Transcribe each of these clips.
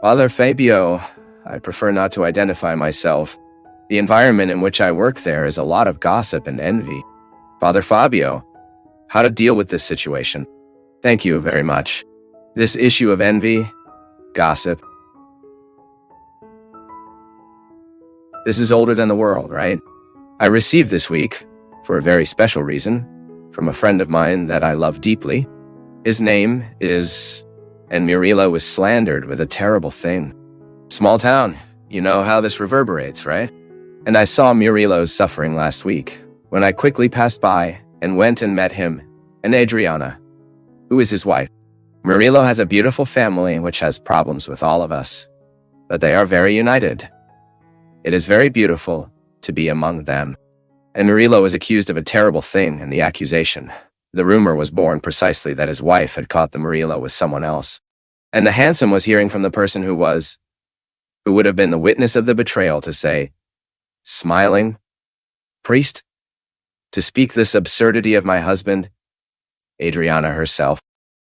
Father Fabio, I prefer not to identify myself. The environment in which I work there is a lot of gossip and envy. Father Fabio, how to deal with this situation? Thank you very much. This issue of envy, gossip, this is older than the world, right? I received this week, for a very special reason, from a friend of mine that I love deeply. His name is... and Murilo was slandered with a terrible thing. Small town, you know how this reverberates, right? And I saw Murilo's suffering last week, when I quickly passed by and went and met him and Adriana, who is his wife. Murilo has a beautiful family which has problems with all of us, but they are very united. It is very beautiful to be among them. And Murilo was accused of a terrible thing, and the accusation, the rumor was born precisely that his wife had caught the Murilo with someone else. And the handsome was hearing from the person who would have been the witness of the betrayal to say, smiling, priest, to speak this absurdity of my husband, Adriana herself.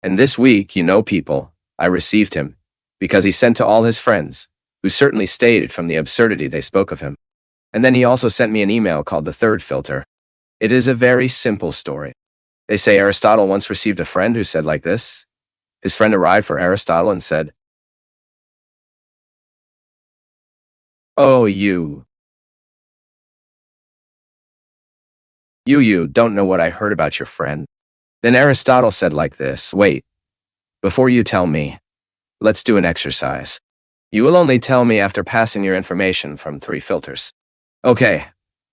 And this week, people, I received him, because he sent to all his friends, who certainly stated from the absurdity they spoke of him. And then he also sent me an email called The Third Filter. It is a very simple story. They say Aristotle once received a friend who said like this. His friend arrived for Aristotle and said, "Oh, you don't know what I heard about your friend." Then Aristotle said like this, "Wait, before you tell me, let's do an exercise. You will only tell me after passing your information from 3 filters. Okay,"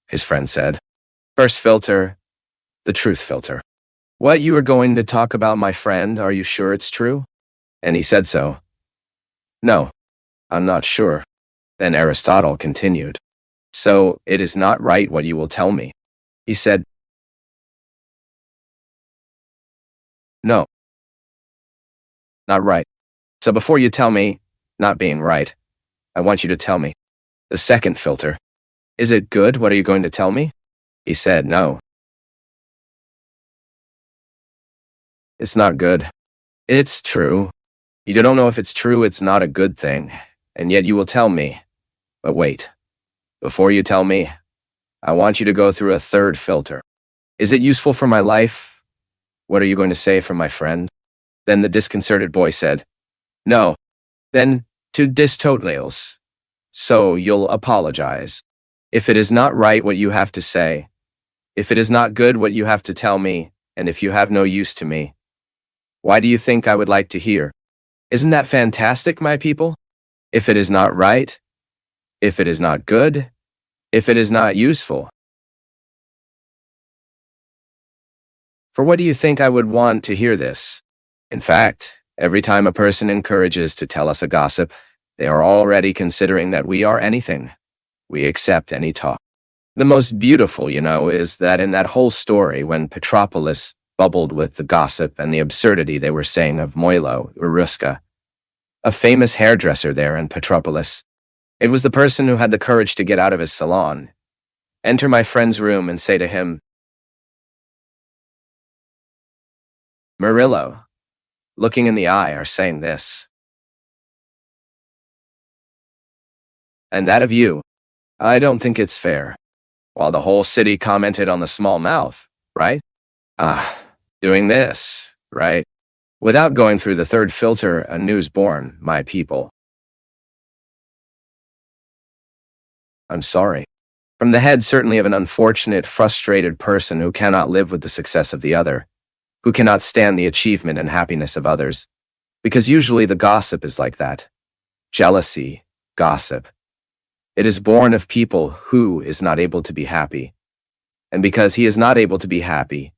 his friend said. First filter, the truth filter. "What you are going to talk about, my friend, are you sure it's true?" And he said so. "No, I'm not sure." Then Aristotle continued, "So it is not right what you will tell me." He said, "No, not right. So before you tell me, not being right, I want you to tell me." The second filter, "Is it good? What are you going to tell me?" He said, "No, it's not good. It's true. You don't know if it's true, it's not a good thing, and yet you will tell me. But wait, before you tell me, I want you to go through a third filter. Is it useful for my life? What are you going to say from my friend?" Then the disconcerted boy said, "No." Then to distotales. "So you'll apologize. If it is not right what you have to say, if it is not good what you have to tell me, and if you have no use to me, why do you think I would like to hear? Isn't that fantastic, my people? If it is not right, if it is not good, if it is not useful. For what do you think I would want to hear this? In fact, every time a person encourages to tell us a gossip, they are already considering that we are anything. We accept any talk. The most beautiful, is that in that whole story when Petropolis bubbled with the gossip and the absurdity they were saying of Moilo Uruska, a famous hairdresser there in Petropolis. It was the person who had the courage to get out of his salon, enter my friend's room and say to him, "Murillo," looking in the eye, are saying this. "And that of you, I don't think it's fair." While the whole city commented on the small mouth, right? Doing this, right? Without going through the third filter, a news born, my people. I'm sorry. From the head certainly of an unfortunate, frustrated person who cannot live with the success of the other, who cannot stand the achievement and happiness of others. Because usually the gossip is like that. Jealousy, gossip. It is born of people who is not able to be happy. And because he is not able to be happy,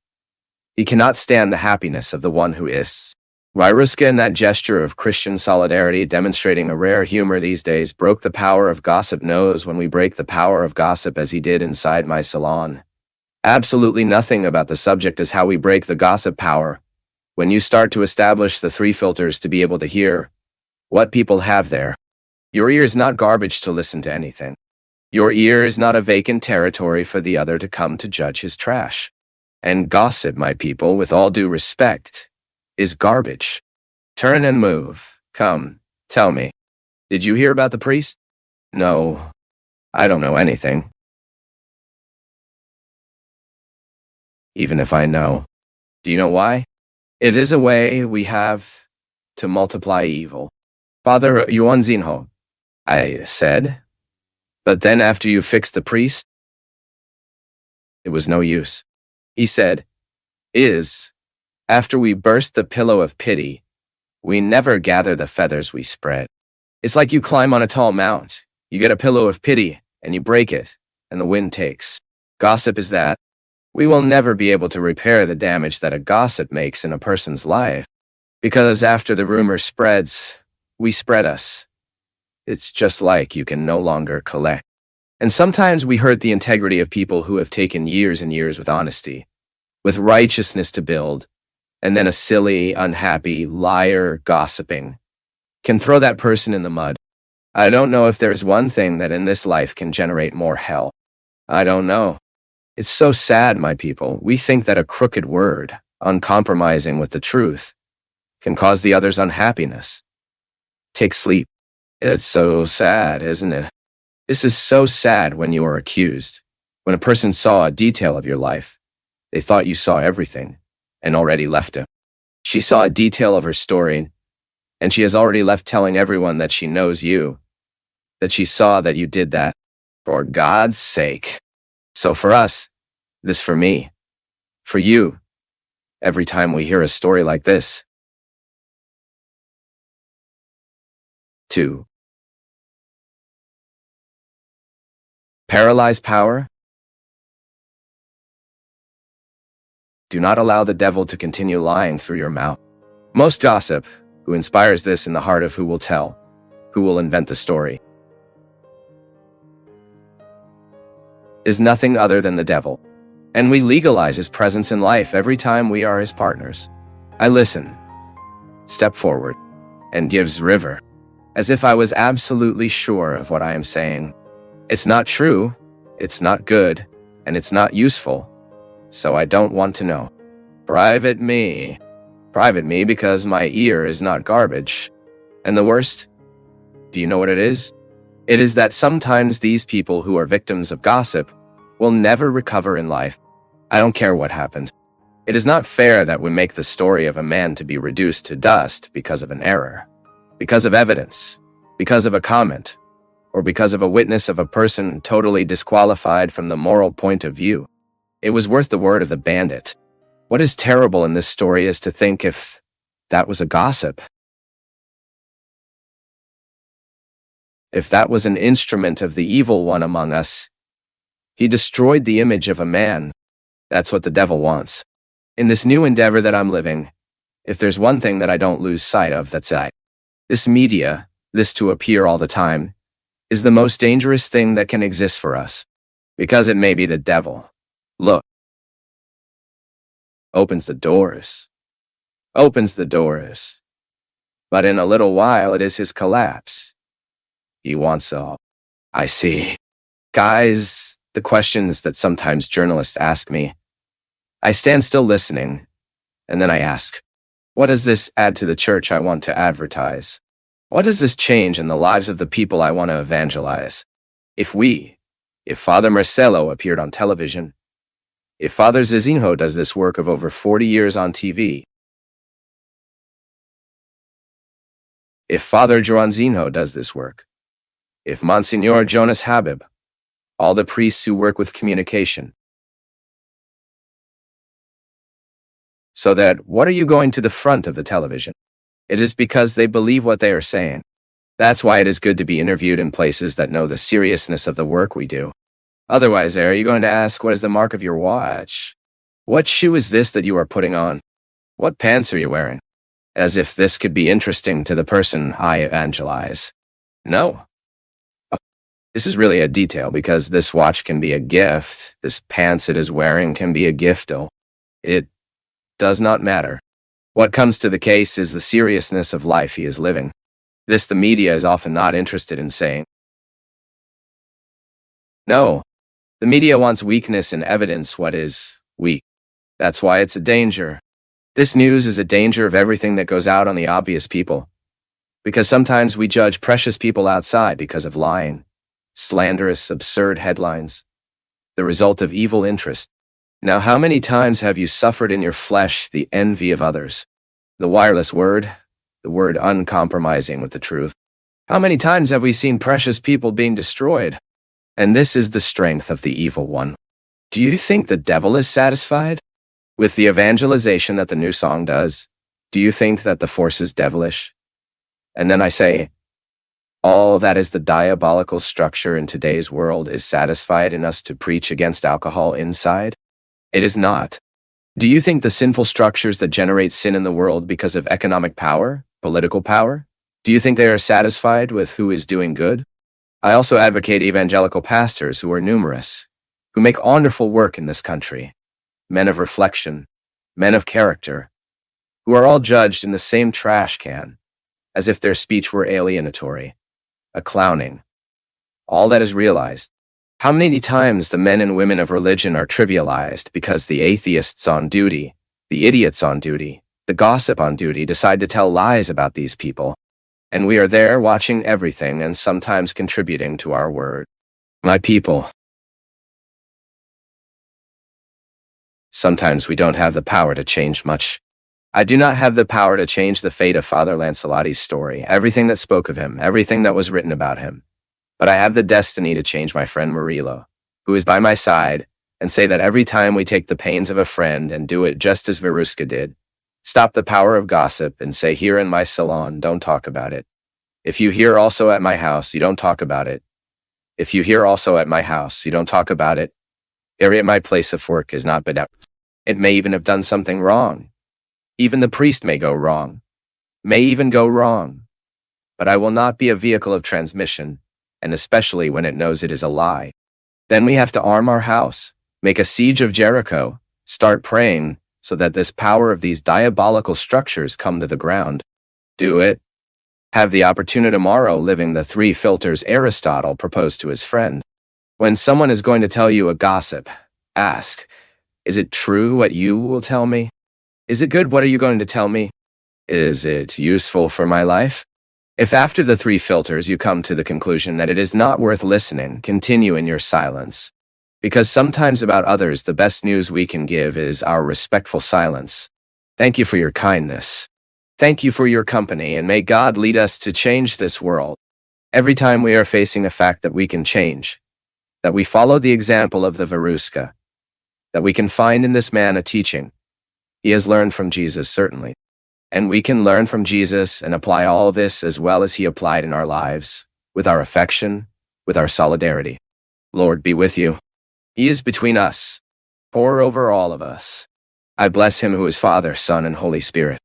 he cannot stand the happiness of the one who is. Wyruska, in that gesture of Christian solidarity demonstrating a rare humor these days, broke the power of gossip, knows when we break the power of gossip as he did inside my salon. Absolutely nothing about the subject is how we break the gossip power. When you start to establish the 3 filters to be able to hear what people have there. Your ear is not garbage to listen to anything. Your ear is not a vacant territory for the other to come to judge his trash. And gossip, my people, with all due respect, is garbage. Turn and move. Come, tell me. Did you hear about the priest? No, I don't know anything. Even if I know. Do you know why? It is a way we have to multiply evil. Father Yuanzinho, I said, but then after you fixed the priest, it was no use. He said, after we burst the pillow of pity, we never gather the feathers we spread. It's like you climb on a tall mount, you get a pillow of pity, and you break it, and the wind takes. Gossip is that. We will never be able to repair the damage that a gossip makes in a person's life, because after the rumor spreads, we spread us. It's just like you can no longer collect. And sometimes we hurt the integrity of people who have taken years and years with honesty, with righteousness to build, and then a silly, unhappy, liar gossiping can throw that person in the mud. I don't know if there's one thing that in this life can generate more hell. I don't know. It's so sad, my people. We think that a crooked word, uncompromising with the truth, can cause the other's unhappiness. Take sleep. It's so sad, isn't it? This is so sad when you are accused. When a person saw a detail of your life, they thought you saw everything and already left it. She saw a detail of her story, and she has already left telling everyone that she knows you, that she saw that you did that. For God's sake. So for us, this for me, for you, every time we hear a story like this. 2. Paralyze power. Do not allow the devil to continue lying through your mouth. Most gossip, who inspires this in the heart of who will tell, who will invent the story, is nothing other than the devil. And we legalize his presence in life every time we are his partners. I listen, step forward, and gives river, as if I was absolutely sure of what I am saying. It's not true, it's not good, and it's not useful, so I don't want to know. Private me because my ear is not garbage. And the worst, do you know what it is? It is that sometimes these people who are victims of gossip will never recover in life. I don't care what happened. It is not fair that we make the story of a man to be reduced to dust because of an error, because of evidence, because of a comment, or because of a witness of a person totally disqualified from the moral point of view. It was worth the word of the bandit. What is terrible in this story is to think if that was a gossip, if that was an instrument of the evil one among us. He destroyed the image of a man. That's what the devil wants. In this new endeavor that I'm living, if there's one thing that I don't lose sight of, that's it. This media, this to appear all the time, is the most dangerous thing that can exist for us. Because it may be the devil. Look. Opens the doors. But in a little while it is his collapse. He wants all. I see. Guys, the questions that sometimes journalists ask me, I stand still listening, and then I ask, what does this add to the church I want to advertise? What does this change in the lives of the people I want to evangelize? If Father Marcelo appeared on television, if Father Zizinho does this work of over 40 years on TV, if Father Joanzinho does this work, if Monsignor Jonas Habib, all the priests who work with communication. So that, what are you going to the front of the television? It is because they believe what they are saying. That's why it is good to be interviewed in places that know the seriousness of the work we do. Otherwise, are you going to ask, what is the mark of your watch? What shoe is this that you are putting on? What pants are you wearing? As if this could be interesting to the person I evangelize. No. This is really a detail because this watch can be a gift. This pants it is wearing can be a gift. It does not matter. What comes to the case is the seriousness of life he is living. This the media is often not interested in saying. No, the media wants weakness and evidence what is weak. That's why it's a danger. This news is a danger of everything that goes out on the obvious people. Because sometimes we judge precious people outside because of lying, slanderous, absurd headlines, the result of evil interest. Now, how many times have you suffered in your flesh the envy of others? The wireless word, the word uncompromising with the truth. How many times have we seen precious people being destroyed? And this is the strength of the evil one. Do you think the devil is satisfied with the evangelization that the new song does? Do you think that the force is devilish? And then I say, all that is the diabolical structure in today's world is satisfied in us to preach against alcohol inside? It is not. Do you think the sinful structures that generate sin in the world because of economic power, political power? Do you think they are satisfied with who is doing good? I also advocate evangelical pastors who are numerous, who make wonderful work in this country, men of reflection, men of character, who are all judged in the same trash can, as if their speech were alienatory, a clowning. All that is realized. How many times the men and women of religion are trivialized because the atheists on duty, the idiots on duty, the gossip on duty decide to tell lies about these people, and we are there watching everything and sometimes contributing to our word. My people, sometimes we don't have the power to change much. I do not have the power to change the fate of Father Lancelotti's story, everything that spoke of him, everything that was written about him. But I have the destiny to change my friend Murillo, who is by my side, and say that every time we take the pains of a friend and do it just as Veruska did, stop the power of gossip and say, here in my salon, don't talk about it. If you hear also at my house, you don't talk about it. If you hear also at my house, you don't talk about it. Area at my place of work is not bad. It may even have done something wrong. Even the priest may go wrong, may even go wrong. But I will not be a vehicle of transmission, and especially when it knows it is a lie. Then we have to arm our house, make a siege of Jericho, start praying so that this power of these diabolical structures come to the ground. Do it. Have the opportunity tomorrow living the 3 filters Aristotle proposed to his friend. When someone is going to tell you a gossip, ask, is it true what you will tell me? Is it good? What are you going to tell me? Is it useful for my life? If after the 3 filters you come to the conclusion that it is not worth listening, continue in your silence. Because sometimes about others the best news we can give is our respectful silence. Thank you for your kindness. Thank you for your company, and may God lead us to change this world. Every time we are facing a fact that we can change, that we follow the example of the Veruska, that we can find in this man a teaching. He has learned from Jesus, certainly. And we can learn from Jesus and apply all this as well as he applied in our lives, with our affection, with our solidarity. Lord be with you. He is between us, pour over all of us. I bless him who is Father, Son, and Holy Spirit.